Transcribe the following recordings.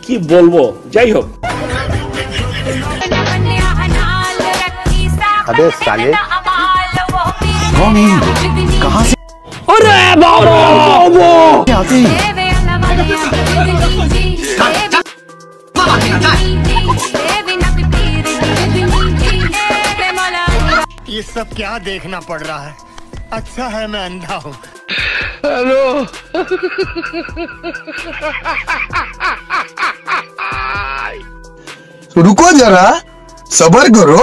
কি বলবো, যাই হোক। अबे साले कहां से? अरे बाबा आते ये सब क्या देखना पड़ रहा है? अच्छा है मैं अंधा हूँ। हेलो रुको जरा सबर करो।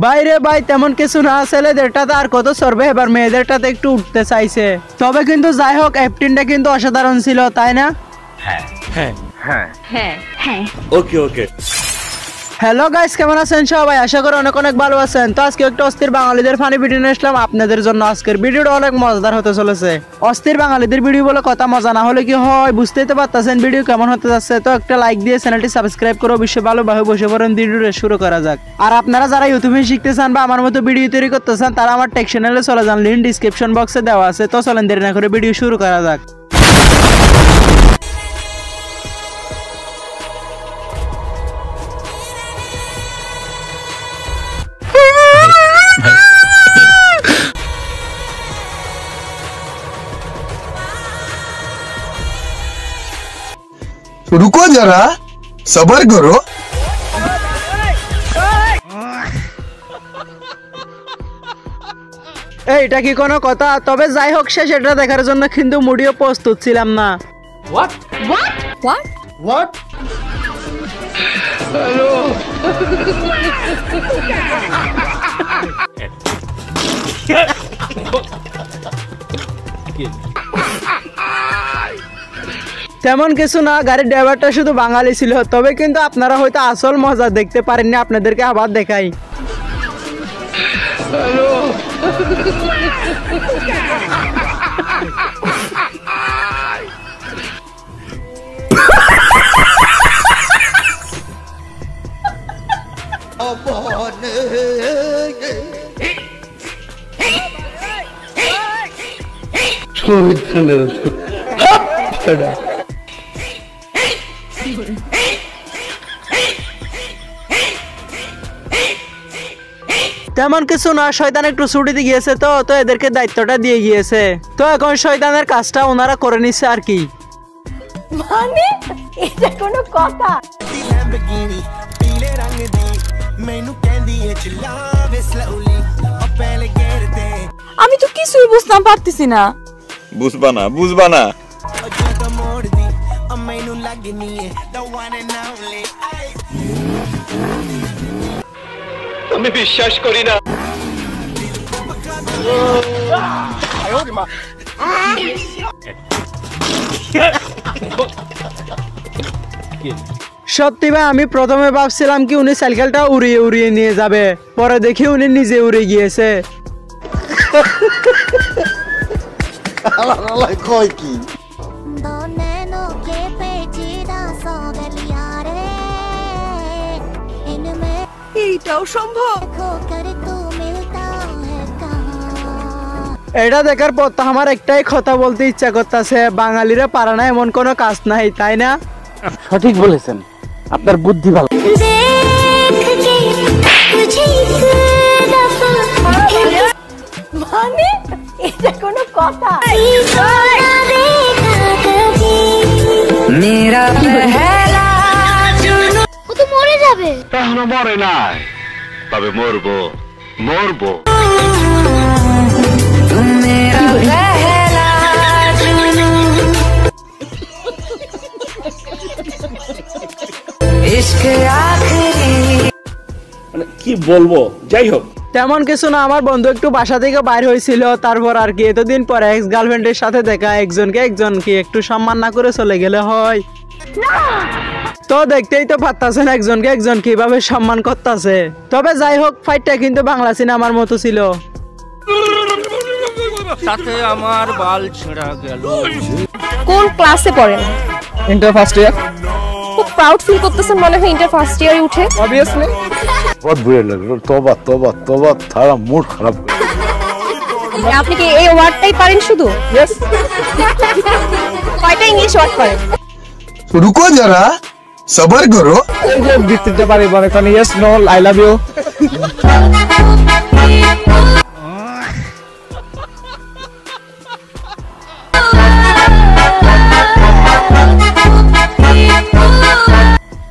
বাইরে ভাই তেমন কিছু না, ছেলেদেরটাতে আর কত সরবে, এবার মেয়েদেরটাতে একটু উঠতে চাইছে। তবে কিন্তু যাই হোক F10টা কিন্তু অসাধারণ ছিল, তাই না? হ্যাঁ হ্যাঁ হ্যাঁ হ্যাঁ হ্যাঁ ওকে ওকে। হ্যালো গাইস, কেমন আছেন সবাই? আশা করি অনেক অনেক ভালো আছেন। তো আজকে একটা অস্থির বাঙালিদের ফানি ভিডিও নিয়ে আসলাম আপনাদের জন্য। আজকের ভিডিওটা অনেক মজাদার হতে চলেছে। অস্থির বাঙালিদের ভিডিও বলে কথা, মজা না হলে কি হয় বুঝতেই তো পারতেছেন ভিডিও কেমন হতে যাচ্ছে। তো একটা লাইক দিয়ে চ্যানেলটি সাবস্ক্রাইব করে অবশ্যই ভালোভাবে বসে পড়েন, ভিডিওটা শুরু করা যাক। আর আপনারা যারা ইউটিউবে শিখতে চান বা আমার মতো ভিডিও তৈরি করতে চান তারা আমার টেক চ্যানেলে চলে যান, লিংক ডিসক্রিপশন বক্সে দেওয়া আছে। তো চলেন দেরি না করে ভিডিও শুরু করা যাক। रुको जरा सबर करो। এইটা কি কোনো কথা? তবে যাই হোক, শেষ এটা দেখার জন্য কিন্তু মুডিও প্রস্তুত ছিলাম না। হোয়াট হোয়াট হোয়াট व्हाट তেমন কিছু না, গাড়ির ড্রাইভারটা শুধু বাঙালি ছিল। তবে কিন্তু আপনারা হয়তো আসল মজা দেখতে পারেননি, আপনাদেরকে আবার দেখাই। তেমন কিছু না, শয়তান একটু ছুটিতে গিয়েছে তো তো এদেরকে দায়িত্বটা দিয়ে গিয়েছে। তো এখন শয়তানের কাজটা ওনারা করে নিচ্ছে আর কি। মানে এটা কোনো কথা? আমি তো কিছুই বুঝতাম পারতেছি না। বুঝবা না বুঝবা না। আমি বিশ্বাস করি না। সত্যি ভাই, আমি প্রথমে ভাবছিলাম কি উনি সাইকেলটা উড়িয়ে উড়িয়ে নিয়ে যাবে, পরে দেখি উনি নিজে উড়ে গিয়েছে। কয় কি এইটাও সম্ভব? এটা দেখার পর তো আমার একটাই কথা বলতে ইচ্ছা করতেছে, বাঙালিরা পারে না এমন কোনো কাজ নাই, তাই না? সঠিক বলেছেন, আপনার বুদ্ধি ভালো। মানে এটা কোনো কথা? ও তো মরে যাবে। এখনো মরে নাই, তবে মরবো মরবো। মানে কি বলবো, যাই হোক। তেমন কিছু না, আমার বন্ধু একটু বাসা থেকে বাইর হয়েছিল, তারপর আর কি এতদিন পরে এক্স গার্লফ্রেন্ডের সাথে দেখা, একজনকে একটু সম্মান না করে চলে গেলে হয়? তো দেখতেই তো পারতাছেন একজনকে একজন কিভাবে সম্মান করতেছে। তবে যাই হোক, ফাইটটা কিন্তু বাংলা সিনেমার মতো ছিল। সাথে আমার বাল ছেঁড়া গেল। কোন ক্লাসে পড়েন? Inter first year. খুব প্রাউড ফিল করতেছেন মনে হয় ইন্টার ফার্স্ট ইয়ারে উঠে। অবভিয়াসলি। बहुत बुरे लग रहे हो। तौबा तौबा तौबा, थारा मूड खराब कर আপনি কি এই ওয়ার্ডটাই পারেন শুধু? ইয়েস। কয়টা ইংলিশ ওয়ার্ড পারেন? रुको जरा सबर करो এই যে বিস্তারিত পারি বলে কোন yes no I love you.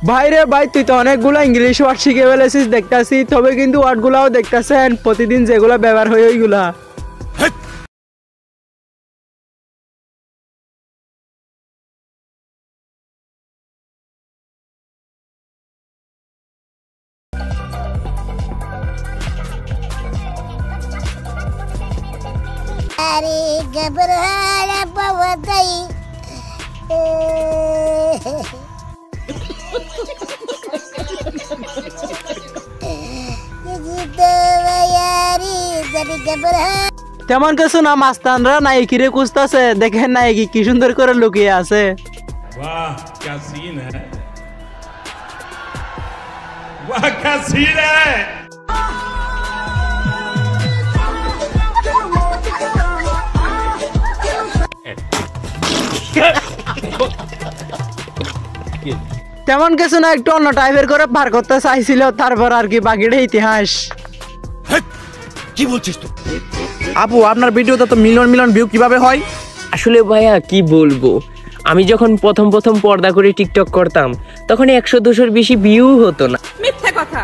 ভাই রে ভাই, তুই তো অনেকগুলো ইংলিশ ওয়ার্ড শিখে ফেলেছিস দেখতাছি, তবে কিন্তু ওয়ার্ডগুলাও দেখতাছেন প্রতিদিন যেগুলো ব্যবহার হয় ওইগুলা। अरे घबराहट बहुत गई তেমন কিছু না, মাস্তানরা নায়িকিরে খুঁজতেছে, দেখেন নায়িকি কি সুন্দর করে লুকিয়ে আছে। वाह क्या सीन है, वाह क्या सीन है। তেমন কিছু না, একটু অন্য টাইপের করে পার করতে চাইছিল, তারপর আর কি বাকিটা ইতিহাস। কি বলছিস তুই? আপু, আপনার ভিডিওতে তো মিলিয়ন মিলিয়ন ভিউ কিভাবে হয়? আসলে ভাইয়া কি বলবো, আমি যখন প্রথম পর্দা করে টিকটক করতাম তখন 100-200 বেশি ভিউ হতো না। মিথ্যা কথা,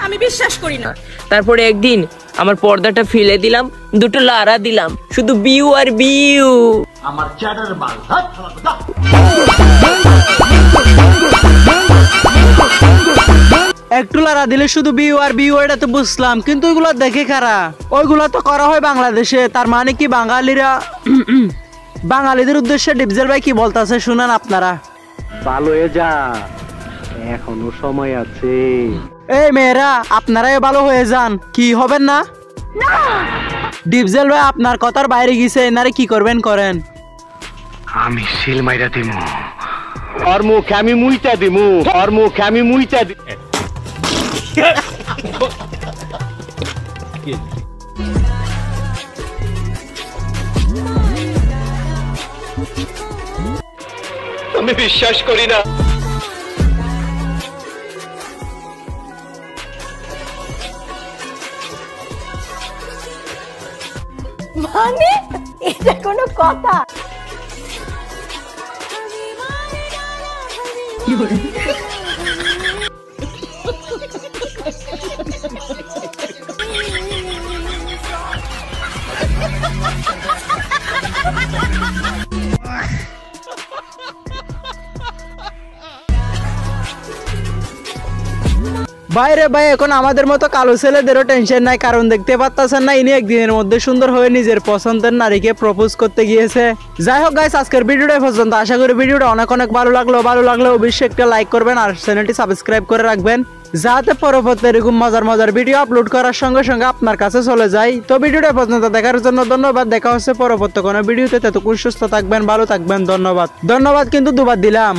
আমি বিশ্বাস করি না। তারপরে একদিন আমার পর্দাটা ফেলে দিলাম, দুটো লারা দিলাম, শুধু ভিউ আর ভিউ। একটু লারা দিলে শুধু ভিউ আর ভিউ, এটা তো বুঝলাম, কিন্তু ওইগুলো দেখে কারা? ওইগুলো তো করা হয় বাংলাদেশে, তার মানে কি বাঙালিরা বাঙালিদের উদ্দেশ্যে ডিপজল ভাই কি বলতেছে শুনেন আপনারা। ভালো হয়ে যা, এখনো সময় আছে। এই মেয়েরা, আপনারাই ভালো হয়ে যান, কি হবেন না? ডিপজল ভাই আপনার কথার বাইরে গেছে, এনারে কি করবেন করেন। আমি সিল মাইরা দিমু, ওর মুখে আমি মুইতা দিমু, ওর মুখে আমি মুইতা দি। আমি বিশ্বাস করি না। মানে এটা কোনো কথা? বাইরে ভাই, এখন আমাদের মতো কালো ছেলেদেরও টেনশন নাই, কারণ দেখতে পাচ্ছেন না ইনি একদিনের মধ্যে সুন্দর হয়ে নিজের পছন্দের নারীকে প্রপোজ করতে গিয়েছে। যাই হোক গাইস, আজকের ভিডিওটা পর্যন্ত। আশা করি ভিডিওটা অনেক ভালো লাগলো অবশ্যই একটা লাইক করবেন আর চ্যানেলটি সাবস্ক্রাইব করে রাখবেন, যাতে পরবর্তী এরকম মজার ভিডিও আপলোড করার সঙ্গে সঙ্গে আপনার কাছে চলে যায়। তো ভিডিওটা পর্যন্ত দেখার জন্য ধন্যবাদ। দেখা হচ্ছে পরবর্তী কোনো ভিডিওতে। ততক্ষণ সুস্থ থাকবেন, ভালো থাকবেন। ধন্যবাদ কিন্তু দুবার দিলাম।